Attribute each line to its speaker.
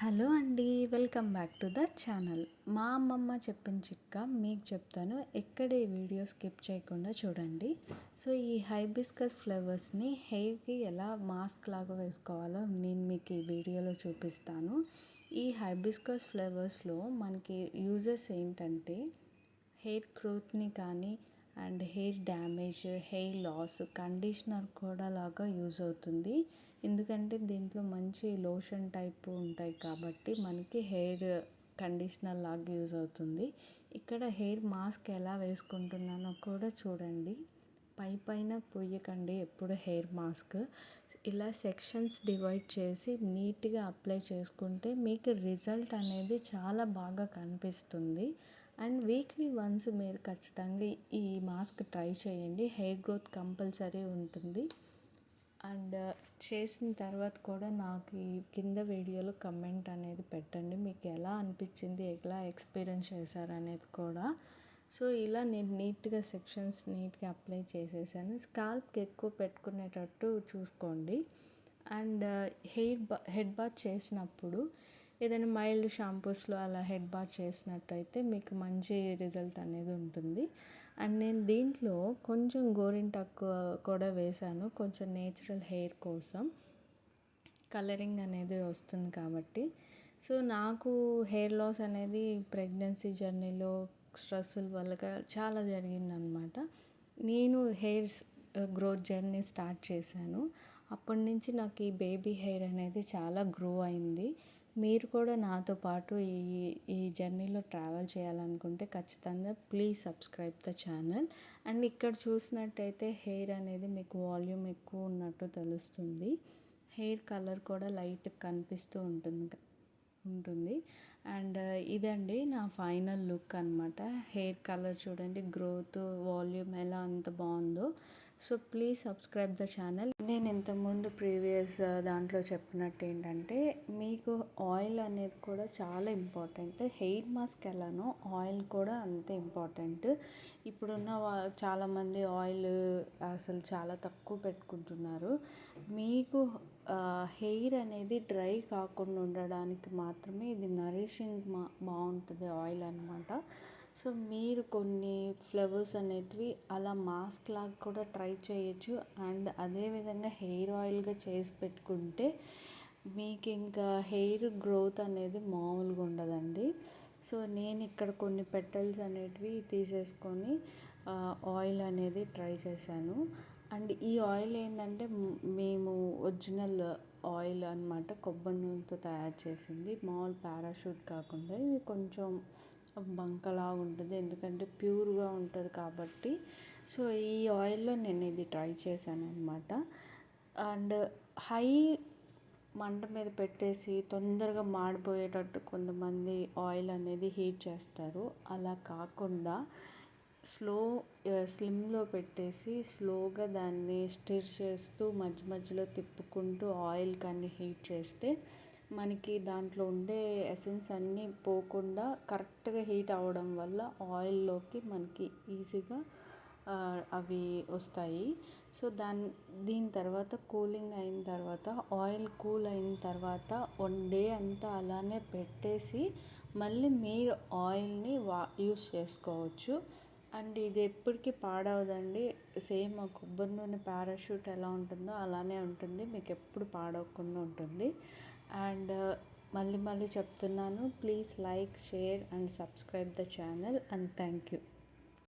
Speaker 1: Hello అండి. Welcome back to the channel. మా అమ్మమ్మ చెప్పిన చిట్కా మీకు చెప్తాను. ఎక్కడ ఈ వీడియో స్కిప్ చేయకుండా చూడండి. సో ఈ హైబిస్కస్ ఫ్లవర్స్ని హెయిర్కి ఎలా మాస్క్ లాగా వేసుకోవాలో నేను మీకు ఈ వీడియోలో చూపిస్తాను. ఈ హైబిస్కస్ ఫ్లవర్స్లో మనకి యూజెస్ ఏంటంటే హెయిర్ గ్రోత్ని కానీ and hair damage, hair loss, conditioner కూడా లాగా యూజ్ అవుతుంది. ఎందుకంటే దీంట్లో మంచి లోషన్ టైప్ ఉంటాయి కాబట్టి మనకి హెయిర్ కండిషనర్ లాగా యూజ్ అవుతుంది. ఇక్కడ హెయిర్ మాస్క్ ఎలా వేసుకుంటున్నానో కూడా చూడండి. పైన పొయ్యకండి ఎప్పుడు హెయిర్ మాస్క్. ఇలా సెక్షన్స్ డివైడ్ చేసి నీట్గా అప్లై చేసుకుంటే మీకు రిజల్ట్ అనేది చాలా బాగా కనిపిస్తుంది. అండ్ వీక్లీ వన్స్ మీరు ఖచ్చితంగా ఈ మాస్క్ ట్రై చేయండి. హెయిర్ గ్రోత్ కంపల్సరీ ఉంటుంది. అండ్ చేసిన తర్వాత కూడా నాకు ఈ కింద వీడియోలో కమెంట్ అనేది పెట్టండి. మీకు ఎలా అనిపించింది, ఎలా ఎక్స్పీరియన్స్ చేశారనేది కూడా. సో ఇలా నేను నీట్గా సెక్షన్స్ నీట్గా అప్లై చేసేసాను. స్కాల్ప్కి ఎక్కువ పెట్టుకునేటట్టు చూసుకోండి. అండ్ హెడ్ బాత్ చేసినప్పుడు ఏదైనా మైల్డ్ షాంపూస్లో అలా హెడ్ బాత్ చేసినట్టయితే మీకు మంచి రిజల్ట్ అనేది ఉంటుంది. అండ్ నేను దీంట్లో కొంచెం గోరింటాకు కూడా వేశాను, కొంచెం నేచురల్ హెయిర్ కోసం, కలరింగ్ అనేది వస్తుంది కాబట్టి. సో నాకు హెయిర్ లాస్ అనేది ప్రెగ్నెన్సీ జర్నీలో స్ట్రెస్సుల వల్ల చాలా జరిగిందనమాట. నేను హెయిర్ గ్రోత్ జర్నీ స్టార్ట్ చేశాను. అప్పటి నుంచి నాకు ఈ బేబీ హెయిర్ అనేది చాలా గ్రో అయింది. మీరు కూడా నాతో పాటు ఈ జర్నీలో ట్రావెల్ చేయాలనుకుంటే ఖచ్చితంగా please subscribe the channel. And ఇక్కడ చూసినట్టయితే హెయిర్ అనేది మీకు వాల్యూమ్ ఎక్కువ ఉన్నట్టు తెలుస్తుంది. హెయిర్ కలర్ కూడా లైట్ కనిపిస్తూ ఉంటుంది. అండ్ ఇదండి నా ఫైనల్ లుక్ అనమాట. హెయిర్ కలర్ చూడండి, గ్రోత్, వాల్యూమ్ ఎలా అంత బాగుందో. So please subscribe the channel. నేను ఇంతకుముందు ప్రీవియస్ దాంట్లో చెప్పినట్టు ఏంటంటే మీకు ఆయిల్ అనేది కూడా చాలా ఇంపార్టెంట్. హెయిర్ మాస్క్ ఎలానో ఆయిల్ కూడా అంతే ఇంపార్టెంట్. ఇప్పుడున్న చాలామంది ఆయిల్ అసలు చాలా తక్కువ పెట్టుకుంటున్నారు. మీకు హెయిర్ అనేది డ్రై కాకుండా ఉండడానికి మాత్రమే ఇది నరిషింగ్ బాగుంటుంది ఆయిల్ అనమాట. సో మీరు కొన్ని ఫ్లవర్స్ అనేటివి అలా మాస్క్ లాగా కూడా ట్రై చేయొచ్చు. అండ్ అదేవిధంగా హెయిర్ ఆయిల్గా చేసి పెట్టుకుంటే మీకు ఇంకా హెయిర్ గ్రోత్ అనేది మామూలుగా ఉండదండి. సో నేను ఇక్కడ కొన్ని పెటల్స్ అనేటివి తీసేసుకొని ఆయిల్ అనేది ట్రై చేశాను. అండ్ ఈ ఆయిల్ ఏంటంటే మేము ఒరిజినల్ ఆయిల్ అనమాట, కొబ్బరి నూనెతో తయారు చేసింది. మామూలు పారాషూట్ కాకుండా ఇది కొంచెం బంకలా ఉంటుంది, ఎందుకంటే ప్యూర్గా ఉంటుంది కాబట్టి. సో ఈ ఆయిల్లో నేను ఇది ట్రై చేశాను అనమాట. అండ్ హై మంట మీద పెట్టేసి తొందరగా మాడిపోయేటట్టు కొంతమంది ఆయిల్ అనేది హీట్ చేస్తారు. అలా కాకుండా స్లిమ్లో పెట్టేసి స్లోగా దాన్ని స్టిర్ చేస్తూ మధ్య మధ్యలో తిప్పుకుంటూ ఆయిల్ కానీ హీట్ చేస్తే మనకి దాంట్లో ఉండే ఎసెన్స్ అన్నీ పోకుండా కరెక్ట్గా హీట్ అవ్వడం వల్ల ఆయిల్లోకి మనకి ఈజీగా అవి వస్తాయి. సో దీని తర్వాత కూలింగ్ అయిన తర్వాత, ఆయిల్ కూల్ అయిన తర్వాత 1 డే అంతా అలానే పెట్టేసి మళ్ళీ మీరు ఆయిల్ని యూస్ చేసుకోవచ్చు. అండ్ ఇది ఎప్పటికీ పాడవదండి. సేమ్ ఆ కొబ్బరి నూనె పారాషూట్ ఎలా ఉంటుందో అలానే ఉంటుంది, మీకు ఎప్పుడు పాడవకుండా ఉంటుంది. అండ్ మళ్ళీ చెప్తున్నాను, please like, share and subscribe the channel. And thank you.